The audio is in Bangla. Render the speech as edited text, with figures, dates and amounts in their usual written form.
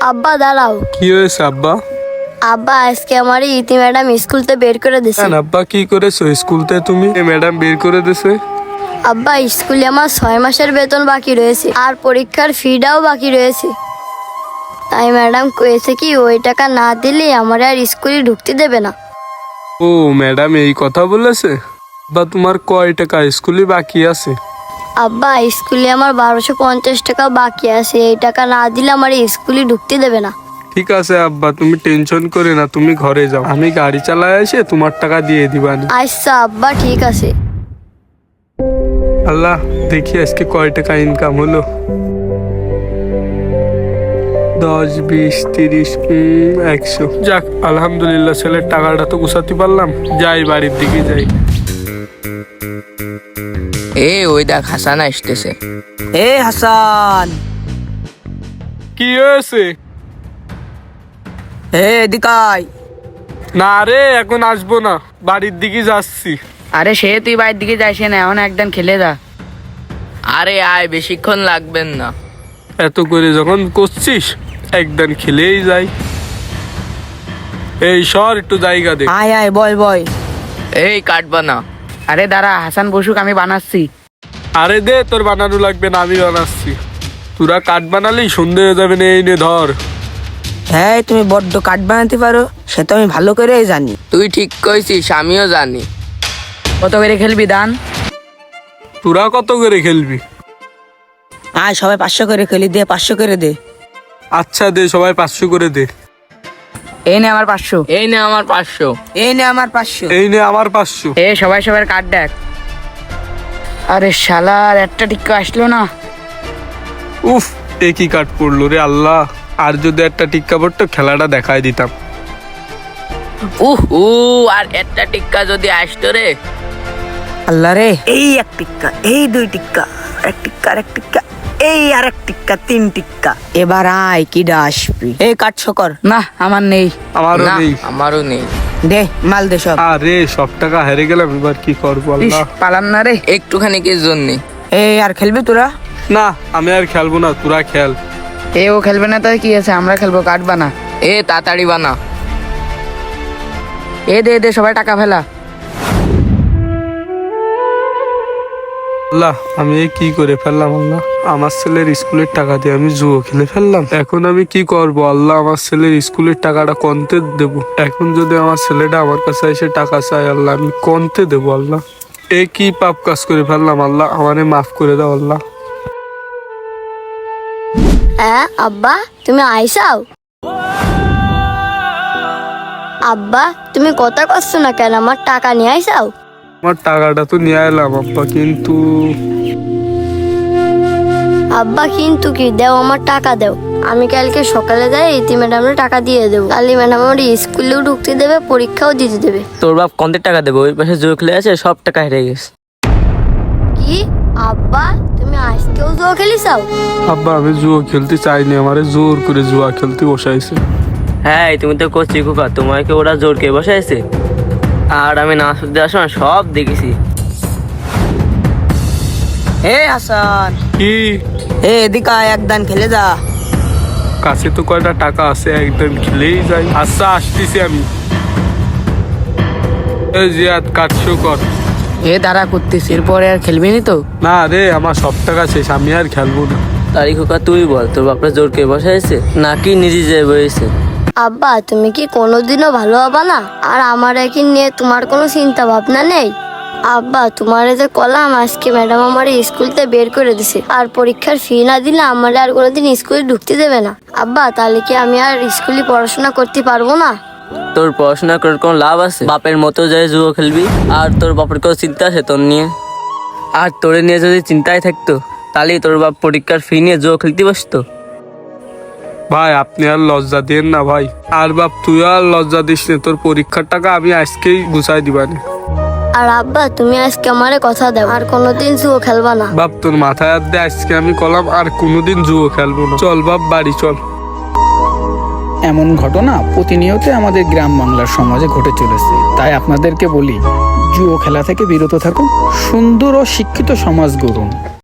আব্বা দাঁড়াও। কি হয়েছে আব্বা? আব্বা আজকে আমার ইতি ম্যাডাম স্কুলতে বের করে দিছে। কেন আব্বা, কি করেছো স্কুলতে তুমি? ম্যাডাম বের করে দিছে? আব্বা স্কুলে আমার 6 মাসের বেতন বাকি রয়েছে আর পরীক্ষার ফিটাও বাকি রয়েছে। তাই ম্যাডাম কয়েছে কি ওই টাকা না দিলে আমার আর স্কুলে ঢুকতে দেবে না। ও ম্যাডাম এই কথা বলেছে? বা তোমার কয় টাকা স্কুলে বাকি আছে? আব্বা স্কুলে আমার 1250 টাকা বাকি আছে, এই টাকা না দিলে আমার স্কুলে ঢুকতে দেবে না। ঠিক আছে আব্বা, তুমি টেনশন করে না, তুমি ঘরে যাও, আমি গাড়ি চালায় এসে তোমার টাকা দিয়ে দিবানি। আচ্ছা আব্বা ঠিক আছে। আল্লাহ, দেখি আজকে কয় টাকা ইনকাম হলো। 10, 20, 30, 100। যাক আলহামদুলিল্লাহ, ছেলের টাকাটা তো গুছাতে পারলাম। যাই বাড়ির দিকে যাই। ওই দেখ হাসান আসতেছে। হাসান, কি হয়েছে? এদিকে আয়। না রে, এখন আসবো না, বাড়ির দিকে যাচ্ছি। আরে সে তুই বাইরের দিকে যাইস না, এখন একদম খেলে যা। আরে আয়, বেশিক্ষণ লাগবেন না। এত করে যখন করছিস একদিন খেলেই যাই। এই সর, একটু জায়গা দে। আয় আয়, বয় বয়। এই কাটবা না। আরে দাঁড়া, হাসান বসুক, আমি বানাচ্ছি। আরে দে, তোর বানানো লাগবে না, আমি বানাচ্ছি। তোরা কাঠ বানালি সন্ধে হয়ে যাবে না। এই নে ধর। হ্যাঁ, তুমি বড্ড কাঠ বানাতে পারো, সে তো আমি ভালো করেই জানি। তুই ঠিক কইছিস, আমিও জানি। কত করে খেলবি দান? তোরা কত করে খেলবি? আয় সবাই 500 করে খেলি, দে 500 করে দে। আচ্ছা দে, সবাই 500 করে দে। এই নে আমার 500। এই নে আমার 500। এই নে আমার 500। এই নে আমার 500। সবাই সবার কাঠ দেখ। আরে শালার একটা টিক্কা আসলো না। উফ, একই কাঠ পড়লো রে আল্লাহ। আর যদি একটা টিক্কা পড়তো খেলাটা দেখাই দিতাম। আর একটা টিক্কা যদি আসতো রে। আল্লাহ রে, এই এক টিক্কা, এই 2 টিক্কা, এক টিক্কা, আর এক টিক্কা, এই আর এক টিক্কা, 3 টিক্কা। এবার আয় কি আসবি। এই কাঠ শকর না, আমার নেই। আমারও না, নেই। আমারও নেই। দে মাল দে সব। আরে সব টাকা হেরে গেলাম, এবার কি করবো আল্লাহ। পালাম না রে। একটুখানি কি জন্য? আর খেলবি তোরা? না, আমি আর খেলবো না, তোরা খেল। ও খেলবে না তাই কি আছে, আমরা খেলবো, কাটবা না। তাড়াতাড়ি বানা। দে দে সবাই টাকা ফেলা। আল্লাহ, আমি এ কি করে ফেললাম আল্লাহ। আমার ছেলের স্কুলের টাকা দিয়ে আমি জুয়ো খেলে ফেললাম। এখন আমি কি করব আল্লাহ? আমার ছেলের স্কুলের টাকাটা কোনতে দেবো? এখন যদি আমার ছেলেটা আমার কাছে এসে টাকা চায় আল্লাহ, আমি কোনতে দেবো আল্লাহ? এ কি পাপ কাজ করে ফেললাম আল্লাহ, আমারে মাফ করে দাও আল্লাহ। হ্যাঁ আব্বা, তুমি আইসাও? আব্বা তুমি কথা করছো না কেন? আমার টাকা নিয়ে আইসাও। আমার টাকাটা তো নিয়ে এলাম আব্বা, কিন্তু আব্বা কিন্তু কি? দেও আমার টাকা দেও, আমি কালকে সকালে যাই ইতি ম্যাডামের টাকা দিয়ে দেবো। কালি ম্যাডাম আমার স্কুলেও ঢুকতে দেবে, পরীক্ষাও দিতে দেবে। তোর বাপ কন্দের টাকা দেবো? ওই পাশে জুয়ো খেলে আছে, সব টাকা হেরে গেছে। কি আব্বা, তুমি আজকেও জুয়া খেলিসাও? আব্বা আমি জুয়ো খেলতে চাইনি, আমারে জোর করে জুয়া খেলতে বসাইছে। হ্যাঁ, তুমি তো করছি খোকা, তোমাকে ওরা জোর কে বসাইছে। আর আমি নামাজ পড়তে যাওয়ার সময় সব দেখেছি। হাসান, কি? এদিকে আয়, একদান খেলে যা। কাছে তো কয়টা টাকা আছে, একদিন খেলেই যাই। আচ্ছা আসতেছি আমি। জিয়াদ কাটছো কর। দাঁড়া করতেছি, এরপরে আর খেলবি নি তো? না রে, আমার সব টাকা শেষ, আমি আর খেলবো না। তারি খোকা তুই বল, তোর বাপরা জোর কে বসাইছে নাকি নিজে যে বসেছে? আব্বা তুমি কি কোনোদিনও ভালো হবা না? আর আমার একই নিয়ে তোমার কোনো চিন্তা ভাবনা নেই? আব্বা তোমার যে কলাম আজকে ম্যাডাম আমার স্কুলতে বের করে দিছে, আর পরীক্ষার ফি না দিলে আমার আর কোনোদিন স্কুলে ঢুকতে দেবে না। আব্বা তাহলে কি আমি আর স্কুলে পড়াশোনা করতে পারবো না? তোর পড়াশোনা করার কোনো লাভ আছে? বাপের মতো যায় জুয়ো খেলবি, আর তোর বাপের কোনো চিন্তা আছে তোর নিয়ে? আর তোরে নিয়ে যদি চিন্তায় থাকতো তাহলে তোর বাপ পরীক্ষার ফি নিয়ে জুয়ো খেলতে বসতো। ভাই আপনি আর লজ্জা দেন না ভাই। আর বাপ তুই আর লজ্জা দিস না, তোর পরীক্ষার টাকা আমি আজকেই গুছাই দিবানি। আর আব্বা তুমি আজকে আমারে কথা দাও আর কোনোদিন জুয়ো খেলবা না। বাপ তোর মাথায় হাত দিয়ে আজকে আমি কলাম আর কোনোদিন জুয়ো খেলবো না। চল বাপ বাড়ি চল। এমন ঘটনা প্রতিনিয়ত আমাদের গ্রাম বাংলার সমাজে ঘটে চলেছে। তাই আপনাদেরকে বলি, জুয়ো খেলা থেকে বিরত থাকুন, সুন্দর ও শিক্ষিত সমাজ গড়ুন।